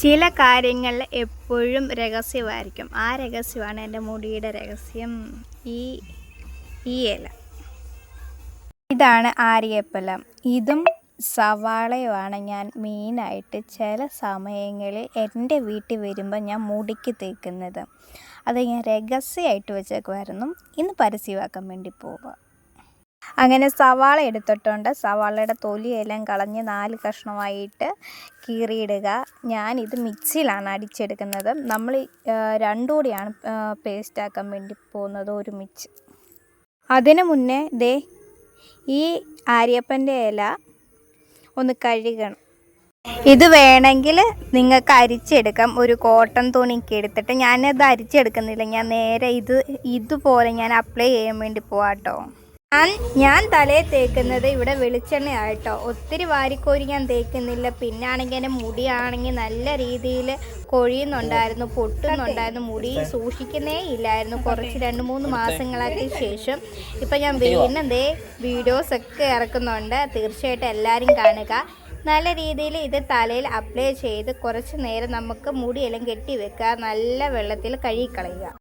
ചില കാര്യങ്ങൾ എപ്പോഴും രഹസ്യമായിരിക്കും. ആ രഹസ്യമാണ് എൻ്റെ മുടിയുടെ രഹസ്യം. ഈ ഇല ഇതാണ് ആര്യപ്പഴം. ഇതും സവാളയുമാണ് ഞാൻ മെയിനായിട്ട് ചില സമയങ്ങളിൽ എൻ്റെ വീട്ടിൽ വരുമ്പോൾ ഞാൻ മുടിക്ക് തേക്കുന്നത്. അത് ഞാൻ രഹസ്യമായിട്ട് വെച്ചേക്കുമായിരുന്നു. ഇന്ന് പരസ്യമാക്കാൻ വേണ്ടി പോവുക. അങ്ങനെ സവാള എടുത്തിട്ടുണ്ട്. സവാളയുടെ തൊലിയെല്ലാം കളഞ്ഞ് 4 കഷ്ണമായിട്ട് കീറിയിടുക. ഞാനിത് മിക്സിയിലാണ് അടിച്ചെടുക്കുന്നത്. നമ്മൾ രണ്ടും കൂടിയാണ് പേസ്റ്റാക്കാൻ വേണ്ടി പോകുന്നത് ഒരുമിച്ച്. അതിനു മുന്നേ ഈ ആര്യപ്പൻ്റെ ഇല ഒന്ന് കഴുകണം. ഇത് വേണമെങ്കിൽ നിങ്ങൾക്ക് അരിച്ചെടുക്കാം. ഒരു കോട്ടൺ തുണിക്ക് എടുത്തിട്ട്, ഞാനത് അരിച്ചെടുക്കുന്നില്ല. ഞാൻ നേരെ ഇതുപോലെ ഞാൻ അപ്ലൈ ചെയ്യാൻ വേണ്ടി പോവാട്ടോ. ഞാൻ തലയിൽ തേക്കുന്നത് ഇവിടെ വെളിച്ചെണ്ണയായിട്ടോ. ഒത്തിരി വാരിക്കോരി ഞാൻ തേക്കുന്നില്ല. പിന്നാണെങ്കിൽ എൻ്റെ മുടിയാണെങ്കിൽ നല്ല രീതിയിൽ കൊഴിയുന്നുണ്ടായിരുന്നു, പൊട്ടുന്നുണ്ടായിരുന്നു. മുടി സൂക്ഷിക്കുന്നേ ഇല്ലായിരുന്നു. കുറച്ച് 2-3 മാസങ്ങൾക്ക് ശേഷം ഇപ്പം ഞാൻ വീണ്ടും വീഡിയോസൊക്കെ ഇറക്കുന്നുണ്ട്. തീർച്ചയായിട്ടും എല്ലാവരും കാണുക. നല്ല രീതിയിൽ ഇത് തലയിൽ അപ്ലൈ ചെയ്ത് കുറച്ച് നേരം നമുക്ക് മുടിയെല്ലാം കെട്ടി വെക്കുക. നല്ല വെള്ളത്തിൽ കഴുകിക്കളയുക.